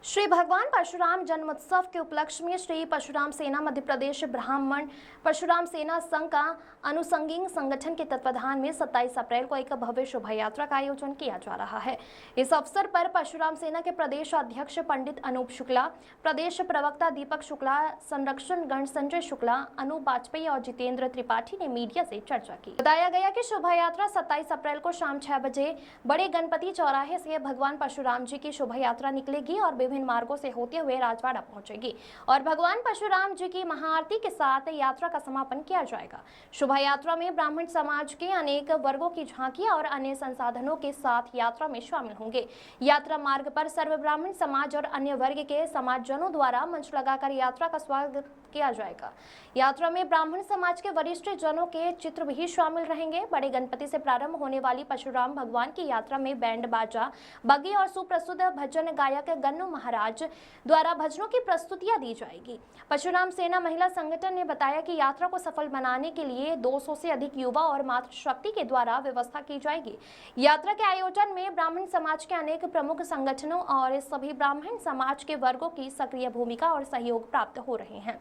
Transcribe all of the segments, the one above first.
श्री भगवान परशुराम जन्मोत्सव के उपलक्ष्य में श्री परशुराम सेना मध्य प्रदेश ब्राह्मण परशुराम सेना संघ का अनुसंगीन संगठन के तत्वाधान में 27 अप्रैल को एक भव्य शोभा यात्रा का आयोजन किया जा रहा है। इस अवसर पर परशुराम सेना के प्रदेश अध्यक्ष पंडित अनूप शुक्ला, प्रदेश प्रवक्ता दीपक शुक्ला, संरक्षण गण संजय शुक्ला, अनूप वाजपेयी और जितेंद्र त्रिपाठी ने मीडिया से चर्चा की। बताया गया कि शोभा यात्रा 27 अप्रैल को शाम 6 बजे बड़े गणपति चौराहे से भगवान परशुराम जी की शोभा यात्रा निकलेगी और विभिन्न मार्गों से होते हुए राजवाड़ा पहुंचेगी और भगवान परशुराम जी की महाआरती के साथ यात्रा का समापन किया जाएगा। शोभा यात्रा में ब्राह्मण समाज के अनेक वर्गों की झांकियां और अन्य संसाधनों के साथ यात्रा में शामिल होंगे। यात्रा मार्ग पर सर्व ब्राह्मण समाज और अन्य वर्ग के समाजजनों द्वारा मंच लगाकर यात्रा का स्वागत किया जाएगा। यात्रा में ब्राह्मण समाज के वरिष्ठ जनों के चित्र भी शामिल रहेंगे। बड़े गणपति से प्रारंभ होने वाली परशुराम भगवान की यात्रा में बैंड बाजा, बग्गी और सुप्रसिद्ध भजन गायक गन्नू महाराज द्वारा भजनों की प्रस्तुतियां दी जाएगी। परशुराम सेना महिला संगठन ने बताया कि यात्रा को सफल बनाने के लिए 200 से अधिक युवा और मातृशक्ति के द्वारा व्यवस्था की जाएगी। यात्रा के आयोजन में ब्राह्मण समाज के अनेक प्रमुख संगठनों और सभी ब्राह्मण समाज के वर्गों की सक्रिय भूमिका और सहयोग प्राप्त हो रहे हैं।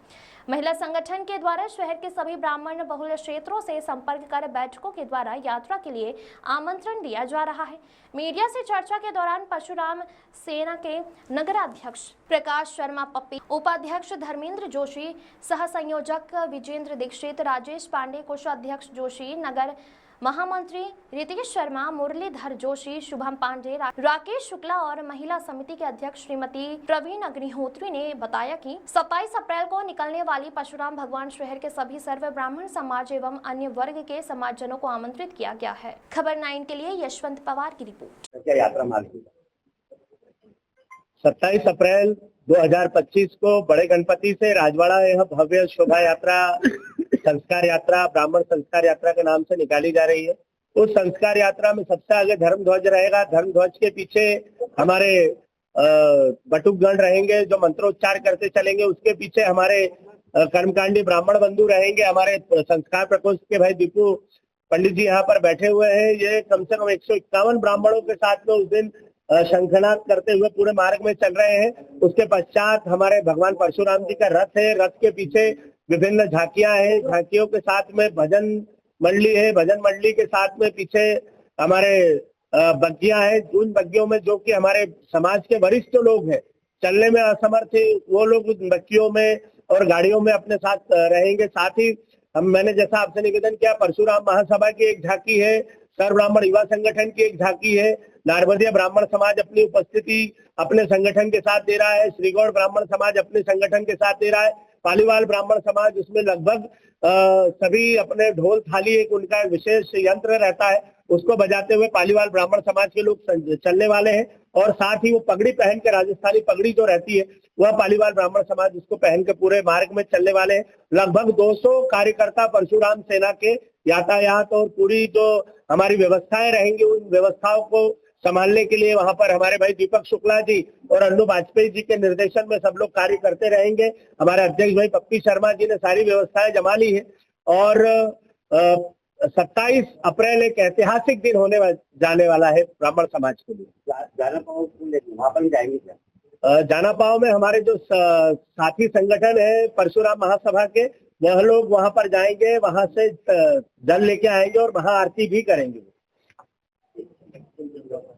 महिला संगठन के द्वारा शहर के सभी ब्राह्मण बहुल क्षेत्रों से संपर्क कर बैठकों के द्वारा यात्रा के लिए आमंत्रण दिया जा रहा है। मीडिया से चर्चा के दौरान परशुराम सेना के नगराध्यक्ष प्रकाश शर्मा पप्पी, उपाध्यक्ष धर्मेंद्र जोशी, सह संयोजक विजेंद्र दीक्षित, राजेश पांडे, कोषाध्यक्ष जोशी, नगर महामंत्री रितेश शर्मा, मुरलीधर जोशी, शुभम पांडे, राकेश शुक्ला और महिला समिति के अध्यक्ष श्रीमती प्रवीण अग्निहोत्री ने बताया कि 27 अप्रैल को निकलने वाली परशुराम भगवान शहर के सभी सर्व ब्राह्मण समाज एवं अन्य वर्ग के समाजजनों को आमंत्रित किया गया है। खबर 9 के लिए यशवंत पवार की रिपोर्ट। यात्रा मार्ग 27 अप्रैल 2025 को बड़े गणपति से राजवाड़ा यह भव्य शोभा यात्रा संस्कार यात्रा ब्राह्मण संस्कार यात्रा के नाम से निकाली जा रही है। उस संस्कार यात्रा में सबसे आगे धर्म ध्वज रहेगा। धर्म ध्वज के पीछे हमारे बटुकगण रहेंगे जो मंत्रोच्चार करते चलेंगे। उसके पीछे हमारे कर्मकांडी ब्राह्मण बंधु रहेंगे। हमारे संस्कार प्रकोष्ठ के भाई दीपू पंडित जी यहाँ पर बैठे हुए हैं। ये कम से कम 151 ब्राह्मणों के साथ में उस दिन शंखनाद करते हुए पूरे मार्ग में चल रहे हैं। उसके पश्चात हमारे भगवान परशुराम जी का रथ है। रथ के पीछे विभिन्न झांकियां हैं। झांकियों के साथ में भजन मंडली है। भजन मंडली के साथ में पीछे हमारे बग्गियां हैं। उन बग्गियों में जो कि हमारे समाज के वरिष्ठ लोग हैं, चलने में असमर्थ है, वो लोग बग्गियों में और गाड़ियों में अपने साथ रहेंगे। साथ ही मैंने जैसा आपसे निवेदन किया, परशुराम महासभा की एक झांकी है, सर्व ब्राह्मण युवा संगठन की एक झांकी है, नारबदिया ब्राह्मण समाज अपनी उपस्थिति अपने संगठन के साथ दे रहा है, श्रीगौड़ ब्राह्मण समाज अपने संगठन के साथ दे रहा है, पालीवाल ब्राह्मण समाज, उसमें लगभग सभी अपने ढोल थाली एक उनका विशेष यंत्र रहता है, उसको बजाते हुए पालीवाल ब्राह्मण समाज के लोग चलने वाले हैं। और साथ ही वो पगड़ी पहन के, राजस्थानी पगड़ी जो रहती है, वह पालीवाल ब्राह्मण समाज उसको पहन के पूरे मार्ग में चलने वाले हैं। लगभग 200 कार्यकर्ता परशुराम सेना के यातायात और पूरी जो हमारी व्यवस्थाएं रहेंगी, उन व्यवस्थाओं को संभालने के लिए वहां पर हमारे भाई दीपक शुक्ला जी और अनूप वाजपेयी जी के निर्देशन में सब लोग कार्य करते रहेंगे। हमारे अध्यक्ष भाई पप्पी शर्मा जी ने सारी व्यवस्थाएं जमा ली है। और 27 अप्रैल एक ऐतिहासिक दिन होने जाने वाला है ब्राह्मण समाज के लिए। जाना पाओ वहां पर जाएंगे क्या? जाना पाओ में हमारे जो साथी संगठन है परशुराम महासभा के, वह लोग वहां पर जाएंगे, वहां से जल लेके आएंगे और महाआरती भी करेंगे।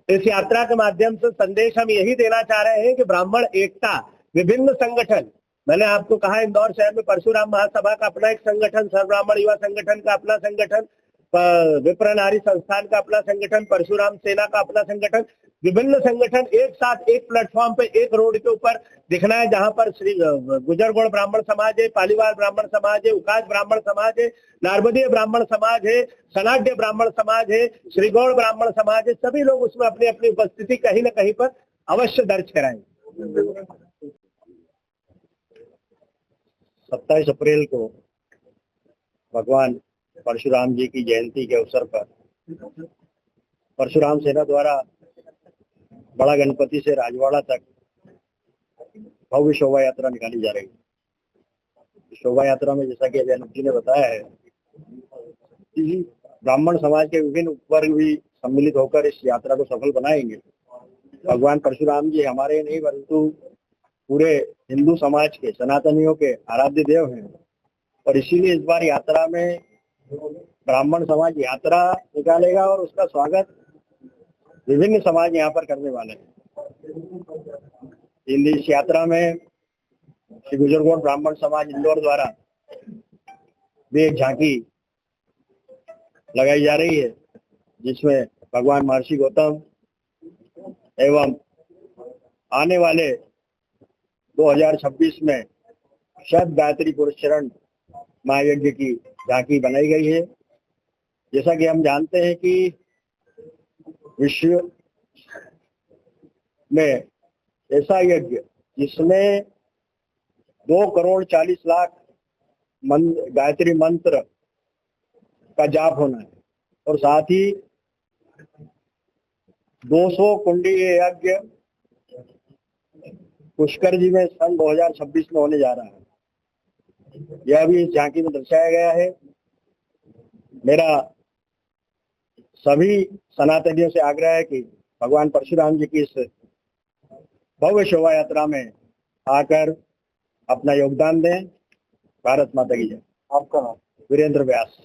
इस यात्रा के माध्यम से संदेश हम यही देना चाह रहे हैं कि ब्राह्मण एकता, विभिन्न संगठन, मैंने आपको कहा इंदौर शहर में परशुराम महासभा का अपना एक संगठन, सर्व ब्राह्मण युवा संगठन का अपना संगठन, विप्र नारी संस्थान का अपना संगठन, परशुराम सेना का अपना संगठन, विभिन्न संगठन एक साथ एक प्लेटफॉर्म पे एक रोड के ऊपर दिखना है, जहां पर श्री गुजरगौड़ ब्राह्मण समाज है, पालीवाल ब्राह्मण समाज है, उकाज ब्राह्मण समाज है, नारबदीय ब्राह्मण समाज है, सनाड्य ब्राह्मण समाज है, श्रीगौड़ ब्राह्मण समाज है। सभी लोग उसमें अपनी अपनी उपस्थिति कहीं न कहीं पर अवश्य दर्ज कराएंगे। 27 अप्रैल को भगवान परशुराम जी की जयंती के अवसर पर परशुराम सेना द्वारा बड़ा गणपति से राजवाड़ा तक भव्य शोभा यात्रा निकाली जा रही है। शोभा यात्रा में जैसा कि अजय जी ने बताया है, ब्राह्मण समाज के विभिन्न वर्ग भी सम्मिलित होकर इस यात्रा को सफल बनाएंगे। भगवान परशुराम जी हमारे नहीं परंतु पूरे हिंदू समाज के, सनातनियों के आराध्य देव हैं। और इसीलिए इस बार यात्रा में ब्राह्मण समाज यात्रा निकालेगा और उसका स्वागत विभिन्न समाज यहाँ पर करने वाले हैं। इस यात्रा में श्री गुजरगोंड ब्राह्मण समाज इंदौर द्वारा भी एक झांकी लगाई जा रही है, जिसमें भगवान महर्षि गौतम एवं आने वाले 2026 में शत गायत्री पुरस्चरण महायज्ञ की झांकी बनाई गई है। जैसा कि हम जानते हैं कि विश्व में ऐसा यज्ञ जिसमें 2,40,00,000 गायत्री मंत्र का जाप होना है और साथ ही 200 कुंडीय यज्ञ पुष्कर जी में सन 2026 में होने जा रहा है। यह भी इस झांकी में दर्शाया गया है। मेरा सभी सनातनियों से आग्रह है कि भगवान परशुराम जी की इस भव्य शोभा यात्रा में आकर अपना योगदान दें। भारत माता की जय। आपका नाम? वीरेंद्र व्यास।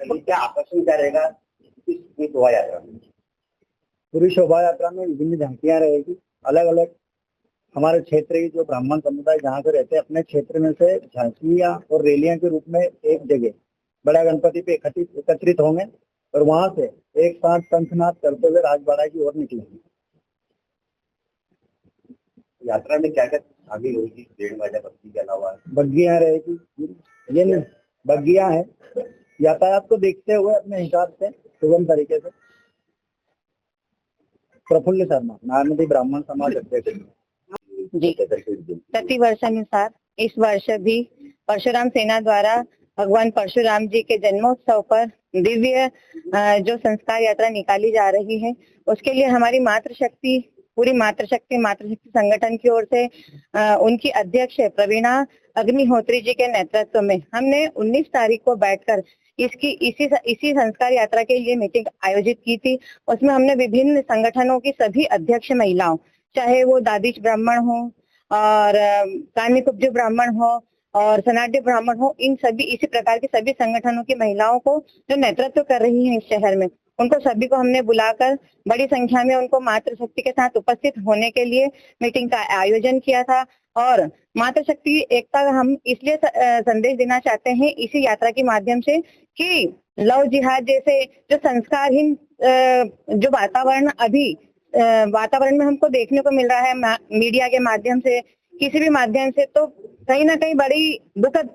क्या आकर्षण क्या रहेगा इस शोभा यात्रा में? पूरी शोभा यात्रा में विभिन्न झांकियां रहेगी। अलग अलग हमारे क्षेत्र के जो ब्राह्मण समुदाय जहाँ से रहते हैं, अपने क्षेत्र में से झांकियां और रैलियां के रूप में एक जगह बड़ा गणपति पे एकत्रित होंगे और वहां से एक साथ शंखनाद करते हुए राजबाड़ा की ओर निकलेंगे। यात्रा में क्या क्या आगे होगी? डेढ़ बाजा बत्ती के अलावा बग्गियां रहेगी। ये नहीं, बग्गियां हैं। यातायात को देखते हुए अपने हिसाब से सुगम तरीके से। प्रफुल्ल शर्मा, नारनदी ब्राह्मण समाज अध्यक्ष जी। प्रति वर्षानुसार इस वर्ष भी परशुराम सेना द्वारा भगवान परशुराम जी के जन्मोत्सव पर दिव्य जो संस्कार यात्रा निकाली जा रही है, उसके लिए हमारी मातृशक्ति मातृशक्ति संगठन की ओर से उनकी अध्यक्ष प्रवीणा अग्निहोत्री जी के नेतृत्व में हमने 19 तारीख को बैठकर इसी संस्कार यात्रा के लिए मीटिंग आयोजित की थी। उसमें हमने विभिन्न संगठनों की सभी अध्यक्ष महिलाओं, चाहे वो दादिश ब्राह्मण हो और कामी कुब्ज ब्राह्मण हो और सनाड्य ब्राह्मण हो, इन सभी इसी प्रकार के सभी संगठनों की महिलाओं को जो नेतृत्व कर रही हैं इस शहर में, उनको सभी को हमने बुलाकर बड़ी संख्या में उनको मातृशक्ति के साथ उपस्थित होने के लिए मीटिंग का आयोजन किया था। और मातृशक्ति एकता का हम इसलिए संदेश देना चाहते हैं इसी यात्रा के माध्यम से कि लव जिहाद जैसे जो संस्कारहीन जो वातावरण में हमको देखने को मिल रहा है मीडिया के माध्यम से, किसी भी माध्यम से, तो कहीं ना कहीं बड़ी दुखद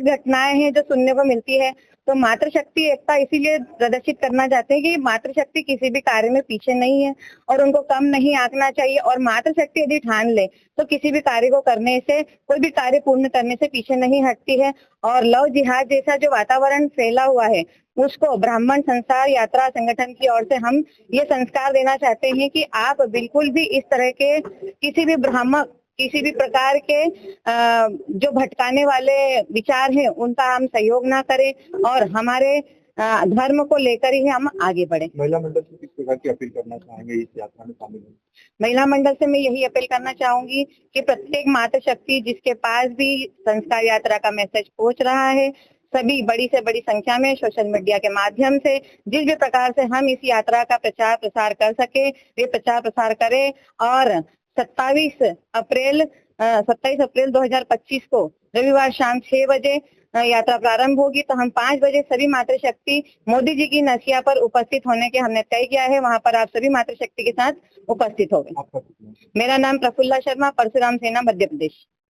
घटनाएं हैं जो सुनने को मिलती है। तो मातृशक्ति एकता इसीलिए प्रदर्शित करना चाहते हैं कि मातृशक्ति किसी भी कार्य में पीछे नहीं है और उनको कम नहीं आंकना चाहिए। और मातृशक्ति यदि ठान ले तो किसी भी कार्य को करने से, कोई भी कार्य पूर्ण करने से पीछे नहीं हटती है। और लव जिहाद जैसा जो वातावरण फैला हुआ है, उसको ब्राह्मण संस्कार यात्रा संगठन की ओर से हम ये संस्कार देना चाहते हैं कि आप बिल्कुल भी इस तरह के किसी भी प्रकार के जो भटकाने वाले विचार हैं उनका हम सहयोग ना करें और हमारे धर्म को लेकर ही हम आगे बढ़े। महिला मंडल से किस प्रकार की अपील करना चाहेंगे इस यात्रा में शामिल होने? महिला मंडल से मैं यही अपील करना चाहूंगी कि प्रत्येक मातृशक्ति जिसके पास भी संस्कार यात्रा का मैसेज पहुंच रहा है, सभी बड़ी से बड़ी संख्या में सोशल मीडिया के माध्यम से जिस भी प्रकार से हम इस यात्रा का प्रचार प्रसार कर सके वे प्रचार प्रसार करें। और 27 अप्रैल 2025 को रविवार शाम 6 बजे यात्रा प्रारंभ होगी। तो हम 5 बजे सभी मातृशक्ति मोदी जी की नसिया पर उपस्थित होने के हमने तय किया है। वहां पर आप सभी मातृशक्ति के साथ उपस्थित होंगे। मेरा नाम प्रफुल्ला शर्मा, परशुराम सेना, मध्य प्रदेश।